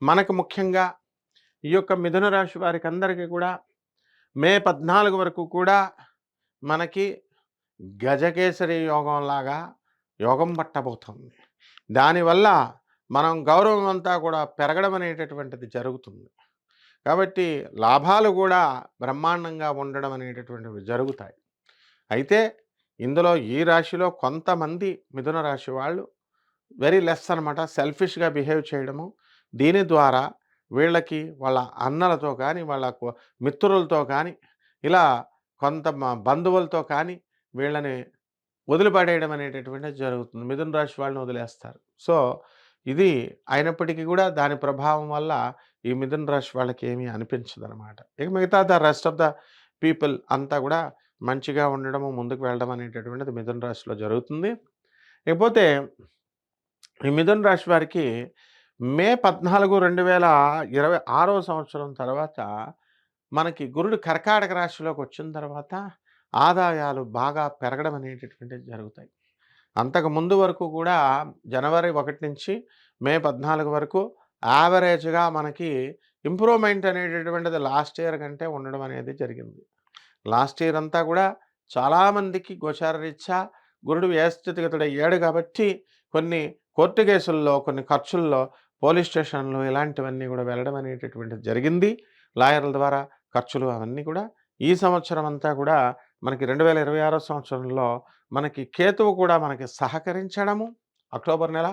మనకు ముఖ్యంగా ఈ యొక్క మిథున రాశి వారికి అందరికీ కూడా మే 14 వరకు కూడా మనకి గజకేసరి యోగంలాగా యోగం పట్టబోతుంది. దానివల్ల మనం గౌరవం అంతా కూడా పెరగడం అనేటటువంటిది జరుగుతుంది. కాబట్టి లాభాలు కూడా బ్రహ్మాండంగా ఉండడం అనేటటువంటివి జరుగుతాయి. అయితే ఇందులో ఈ రాశిలో కొంతమంది మిథున రాశి వాళ్ళు వెరీ లెస్ అనమాట. సెల్ఫిష్‌గా బిహేవ్ చేయడము. దీని ద్వారా వీళ్ళకి వాళ్ళ అన్నలతో కానీ, వాళ్ళ మిత్రులతో కానీ, ఇలా కొంత బంధువులతో కానీ వీళ్ళని వదిలిపడేయడం అనేటటువంటిది జరుగుతుంది. మిథున రాశి వాళ్ళని వదిలేస్తారు. సో, ఇది అయినప్పటికీ కూడా దాని ప్రభావం వల్ల ఈ మిథున రాశి వాళ్ళకి ఏమీ అనిపించదనమాట. ఇక మిగతా రెస్ట్ ఆఫ్ ద పీపుల్ అంతా కూడా మంచిగా ఉండడము, ముందుకు వెళ్ళడం అనేటటువంటిది మిథున రాశిలో జరుగుతుంది. ఇకపోతే ఈ మిథున రాశి వారికి మే 14, 2026 సంవత్సరం తర్వాత మనకి గురుడు కర్కాటక రాశిలోకి వచ్చిన తర్వాత ఆదాయాలు బాగా పెరగడం అనేటటువంటివి జరుగుతాయి. అంతకు ముందు వరకు కూడా జనవరి 1 నుంచి మే 14 వరకు యావరేజ్‌గా మనకి ఇంప్రూవ్‌మెంట్ అనేటటువంటిది లాస్ట్ ఇయర్ కంటే ఉండడం అనేది జరిగింది. లాస్ట్ ఇయర్ అంతా కూడా చాలామందికి గోచారరీత్యా గురుడు వ్యయస్థితిగతుడయ్యాడు కాబట్టి కొన్ని కోర్టు కేసుల్లో, కొన్ని ఖర్చుల్లో, పోలీస్ స్టేషన్‌లు ఇలాంటివన్నీ కూడా వెళ్ళడం అనేటటువంటిది జరిగింది. లాయర్ల ద్వారా ఖర్చులు అవన్నీ కూడా. ఈ సంవత్సరం అంతా కూడా మనకి 2026 సంవత్సరంలో మనకి కేతువు కూడా మనకి సహకరించడము అక్టోబర్ నెల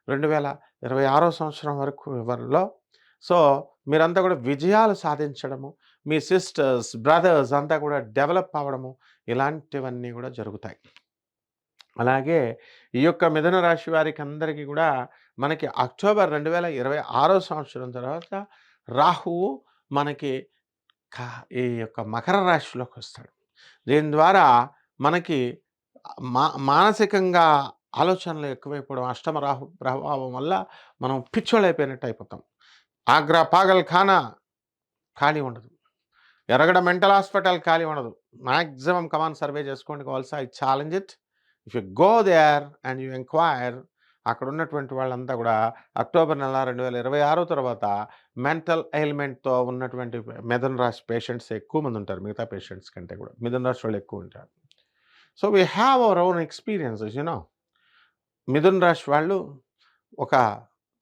2026 సంవత్సరం వరకు వరలో. సో, మీరంతా కూడా విజయాలు సాధించడము, మీ సిస్టర్స్, బ్రదర్స్ అంతా కూడా డెవలప్ అవ్వడము ఇలాంటివన్నీ కూడా జరుగుతాయి. అలాగే ఈ యొక్క మిథున రాశి వారికి అందరికీ కూడా మనకి అక్టోబర్ 2026 సంవత్సరం తర్వాత రాహువు మనకి ఈ యొక్క మకర రాశిలోకి వస్తాడు. దీని ద్వారా మనకి మానసికంగా ఆలోచనలు ఎక్కువైపోవడం, అష్టమ రాహు ప్రభావం వల్ల మనం పిచ్చోళ్ళైపోయినట్టు అయిపోతాం. ఆగ్రా పాగల్ ఖానా ఖాళీ ఉండదు. ఎరగడ మెంటల్ హాస్పిటల్ ఖాళీ ఉండదు. మాక్సిమం కమాన్ సర్వే చేసుకోండి కావాల్సి. I challenge it. If you go there and you enquire, అక్కడ ఉన్నటువంటి వాళ్ళంతా కూడా అక్టోబర్ నెల 2026 తర్వాత మెంటల్ ఎయిల్మెంట్‌తో ఉన్నటువంటి మిథున రాశి పేషెంట్స్ ఎక్కువ మంది ఉంటారు. మిగతా పేషెంట్స్ కంటే కూడా మిథున రాశి వాళ్ళు ఎక్కువ ఉంటారు. So, we have our own experiences మిథున రాశి వాళ్ళు ఒక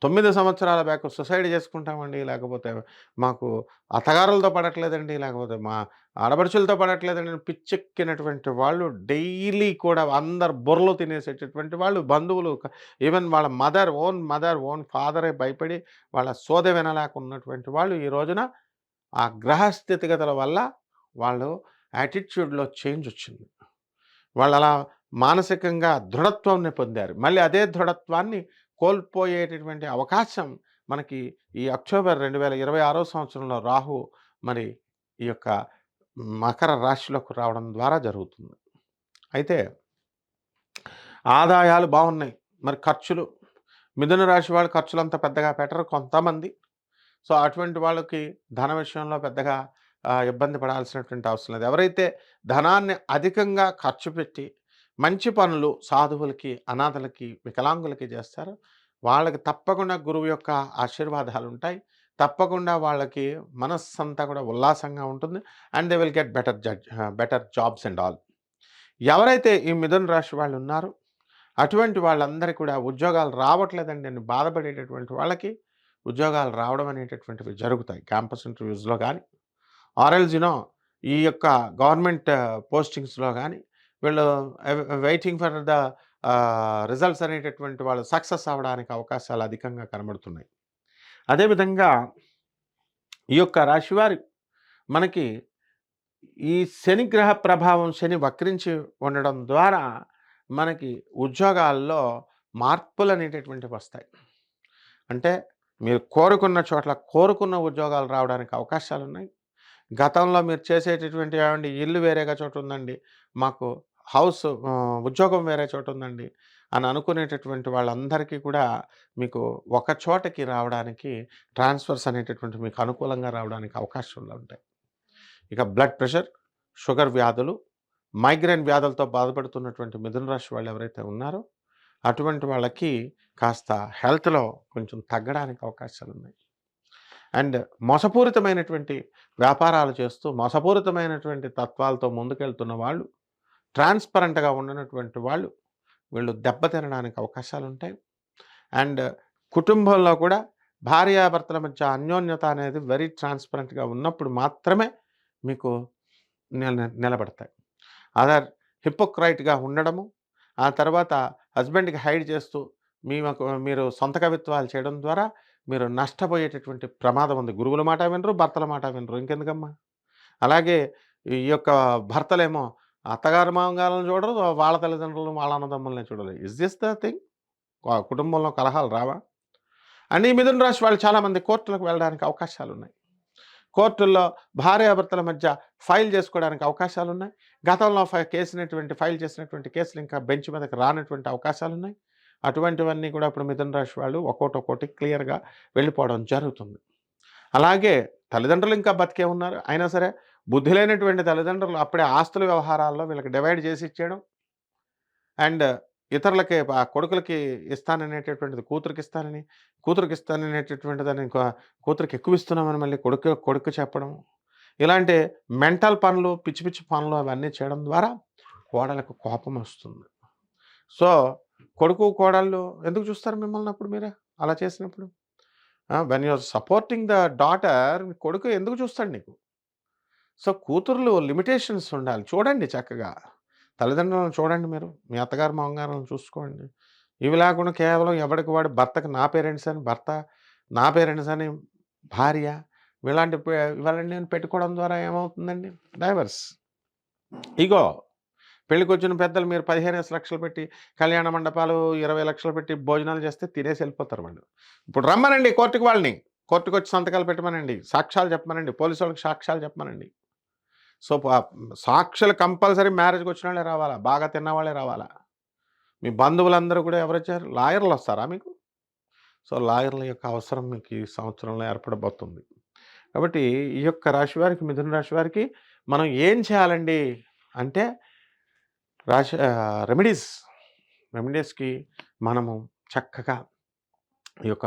9 సంవత్సరాల బ్యాక్ సూసైడ్ చేసుకుంటామండి, లేకపోతే మాకు అత్తగారులతో పడట్లేదండి, లేకపోతే మా ఆడపడుచులతో పడట్లేదండి పిచ్చెక్కినటువంటి వాళ్ళు డైలీ కూడా అందరు బుర్రలు తినేసేటటువంటి వాళ్ళు, బంధువులు, ఈవెన్ వాళ్ళ మదర్, ఓన్ ఫాదరే భయపడి వాళ్ళ సోదె వినలేకున్నటువంటి వాళ్ళు ఈ రోజున ఆ గ్రహ స్థితిగతుల వల్ల వాళ్ళు యాటిట్యూడ్‌లో చేంజ్ వచ్చింది. వాళ్ళలా మానసికంగా దృఢత్వాన్ని పొందారు. మళ్ళీ అదే దృఢత్వాన్ని కోల్పోయేటటువంటి అవకాశం మనకి ఈ అక్టోబర్ 2026 సంవత్సరంలో రాహు మరి ఈ యొక్క మకర రాశిలోకి రావడం ద్వారా జరుగుతుంది. అయితే ఆదాయాలు బాగున్నాయి. మరి ఖర్చులు, మిథున రాశి వాళ్ళు ఖర్చులంత పెద్దగా పెట్టరు కొంతమంది. సో, అటువంటి వాళ్ళకి ధన విషయంలో పెద్దగా ఇబ్బంది పడాల్సినటువంటి అవసరం లేదు. ఎవరైతే ధనాన్ని అధికంగా ఖర్చు పెట్టి మంచి పనులు సాధువులకి, అనాథలకి, వికలాంగులకి చేస్తారో వాళ్ళకి తప్పకుండా గురువు యొక్క ఆశీర్వాదాలుంటాయి. తప్పకుండా వాళ్ళకి మనస్సంతా కూడా ఉల్లాసంగా ఉంటుంది. And they will get better jobs and all. ఎవరైతే ఈ మిథున రాశి వాళ్ళు ఉన్నారో అటువంటి వాళ్ళందరికీ కూడా ఉద్యోగాలు రావట్లేదండి అని బాధపడేటటువంటి వాళ్ళకి ఉద్యోగాలు రావడం అనేటటువంటివి జరుగుతాయి. క్యాంపస్ ఇంటర్వ్యూస్‌లో గానీ, ఆర్ఎల్స్ ఈ యొక్క గవర్నమెంట్ పోస్టింగ్స్‌లో గానీ వీళ్ళు వెయిటింగ్ ఫర్ ద రిజల్ట్స్ అనేటటువంటి వాళ్ళు సక్సెస్ అవ్వడానికి అవకాశాలు అధికంగా కనబడుతున్నాయి. అదేవిధంగా ఈ యొక్క రాశివారు మనకి ఈ శనిగ్రహ ప్రభావం, శని వక్రించి ఉండడం ద్వారా మనకి ఉద్యోగాల్లో మార్పులనేటటువంటివి వస్తాయి. అంటే మీరు కోరుకున్న చోట్ల కోరుకున్న ఉద్యోగాలు రావడానికి అవకాశాలున్నాయి. గతంలో మీరు చేసేటటువంటి ఏవండి ఇల్లు వేరేగా చోట ఉందండి, మాకు ఉద్యోగం వేరే చోట ఉందండి అని అనుకునేటటువంటి వాళ్ళందరికీ కూడా మీకు ఒక చోటకి రావడానికి ట్రాన్స్ఫర్స్ అనేటటువంటి మీకు అనుకూలంగా రావడానికి అవకాశాలు ఉంటాయి. ఇక బ్లడ్ ప్రెషర్, షుగర్ వ్యాధులు, మైగ్రేన్ వ్యాధులతో బాధపడుతున్నటువంటి మిథున రాశి వాళ్ళు ఎవరైతే ఉన్నారో అటువంటి వాళ్ళకి కాస్త హెల్త్‌లో కొంచెం తగ్గడానికి అవకాశాలున్నాయి. అండ్ మోసపూరితమైనటువంటి వ్యాపారాలు చేస్తూ, మోసపూరితమైనటువంటి తత్వాలతో ముందుకెళ్తున్న వాళ్ళు, ట్రాన్స్‌పరెంట్‌గా ఉండనటువంటి వాళ్ళు, వీళ్ళు దెబ్బతినడానికి అవకాశాలుంటాయి. అండ్ కుటుంబంలో కూడా భార్యాభర్తల మధ్య అన్యోన్యత అనేది వెరీ ట్రాన్స్‌పరెంట్‌గా ఉన్నప్పుడు మాత్రమే మీకు నిలబడతాయి. అదర్ హిపోక్రైట్‌గా ఉండడము, ఆ తర్వాత హస్బెండ్‌కి హైడ్ చేస్తూ మీరు సొంత కవిత్వాలు చేయడం ద్వారా మీరు నష్టపోయేటటువంటి ప్రమాదం ఉంది. గురువుల మాట వినరు, భర్తల మాట వినరు. ఇంకెందుకమ్మా? అలాగే ఈ యొక్క భర్తలేమో అత్తగారు మామగారులను చూడరు, వాళ్ళ తల్లిదండ్రులను, వాళ్ళ అన్నదమ్ములనే చూడరు. Is this the thing? కుటుంబంలో కలహాలు రావా? అండ్ ఈ మిథున రాశి వాళ్ళు చాలామంది కోర్టులకు వెళ్ళడానికి అవకాశాలున్నాయి. కోర్టుల్లో భార్యాభర్తల మధ్య ఫైల్ చేసుకోవడానికి అవకాశాలున్నాయి. గతంలో ఫైల్ చేసినటువంటి కేసులు ఇంకా బెంచ్ మీదకి రానటువంటి అవకాశాలున్నాయి. అటువంటివన్నీ కూడా ఇప్పుడు మిథున రాశి వాళ్ళు ఒక్కోటి క్లియర్‌గా వెళ్ళిపోవడం జరుగుతుంది. అలాగే తల్లిదండ్రులు ఇంకా బతికే ఉన్నారు. అయినా సరే బుద్ధి లేనటువంటి తల్లిదండ్రులు అప్పుడే ఆస్తుల వ్యవహారాల్లో వీళ్ళకి డివైడ్ చేసి ఇచ్చేయడం. అండ్ ఇతరులకి కొడుకులకి ఇస్తాననేటటువంటిది కూతురికిస్తాననేటటువంటిదని కూతురికి ఎక్కువ ఇస్తున్నామని మళ్ళీ కొడుకు చెప్పడం. ఇలాంటి మెంటల్ పనులు, పిచ్చి పిచ్చి పనులు అవన్నీ చేయడం ద్వారా కోడలకు కోపం వస్తుంది. సో, కొడుకు, కోడళ్ళు ఎందుకు చూస్తారు మిమ్మల్ని అప్పుడు మీరు అలా చేసినప్పుడు? When you are supporting the daughter, కొడుకు ఎందుకు చూస్తాడు నీకు? సో, కూతుర్లు లిమిటేషన్స్ ఉండాలి. చూడండి చక్కగా. తల్లిదండ్రులను చూడండి మీరు. మీ అత్తగారు, మామగారులను చూసుకోండి. ఇవి లేకుండా కేవలం ఎవడికి వాడు భర్తకి నా పేరెంట్స్ అని భార్య ఇవన్నీ పెట్టుకోవడం ద్వారా ఏమవుతుందండి? డైవర్స్. ఇగో పెళ్ళికొచ్చిన పెద్దలు మీరు 15 లక్షలు పెట్టి కళ్యాణ మండపాలు 20 లక్షలు పెట్టి భోజనాలు చేస్తే తినేసి వెళ్ళిపోతారు వాళ్ళు. ఇప్పుడు రమ్మనండి కోర్టుకి వాళ్ళని. కోర్టుకొచ్చి సంతకాలు పెట్టమనండి. సాక్ష్యాలు చెప్పమనండి. పోలీసు వాళ్ళకి సాక్ష్యాలు చెప్పమనండి. సో, సాక్షులు కంపల్సరీ మ్యారేజ్‌కి వాళ్ళే రావాలా. బాగా తిన్నవాళ్ళే రావాలా. మీ బంధువులందరూ కూడా ఎవరొచ్చారు? లాయర్‌లొస్తారా మీకు? సో, లాయర్‌ల యొక్క అవసరం మీకు ఈ సంవత్సరంలో ఏర్పడబోతుంది. కాబట్టి ఈ యొక్క రాశి వారికి, మిథున రాశి వారికి మనం ఏం చేయాలండి అంటే రెమెడీస్‌కి మనము చక్కగా ఈ యొక్క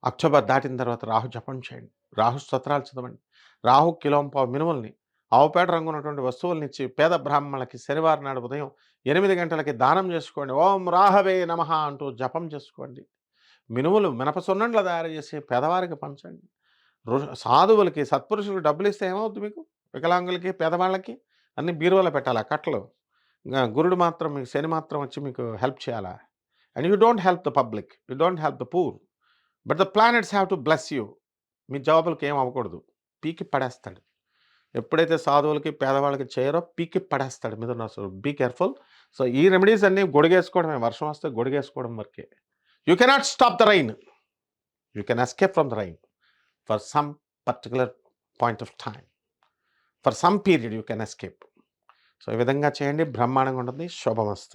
అక్టోబర్ దాటిన తర్వాత రాహు జపం చేయండి. రాహు స్తోత్రాలు చదవండి. రాహు కిలోంపావు మినుముల్ని, ఆవుపేట రంగున్నటువంటి వస్తువులనిచ్చి పేద బ్రాహ్మణులకి శనివారం నాడు ఉదయం 8 గంటలకి దానం చేసుకోండి. ఓం రాహవే నమః అంటూ జపం చేసుకోండి. మినుములు మినప సున్నుండలు తయారు చేసి పేదవారికి పంచండి. సాధువులకి, సత్పురుషులకు డబ్బులిస్తే ఏమవుద్ది మీకు? వికలాంగులకి, పేదవాళ్ళకి అన్నీ బీరువాలో పెట్టాలా కట్టలు? శని మాత్రం వచ్చి మీకు హెల్ప్ చేయాలా? And you don't help the public. You don't help the poor. But the planets have to bless you. మీ జవాబులకి ఏం అవ్వకూడదు. పీకి పడేస్తాడు. ఎప్పుడైతే సాధువులకి, పేదవాళ్ళకి చేయరో పీకి పడేస్తాడు మిథున రాశిలో. Be careful. సో, ఈ రెమెడీస్ అన్నీ గొడుగేసుకోవడమే. వర్షం వస్తే గొడుగేసుకోవడం వరకే. You cannot stop the rain. You can escape from the rain for some particular point of time. For some period you can escape. So, ఈ విధంగా చేయండి. బ్రహ్మాండంగా ఉంటుంది. శుభమస్తు.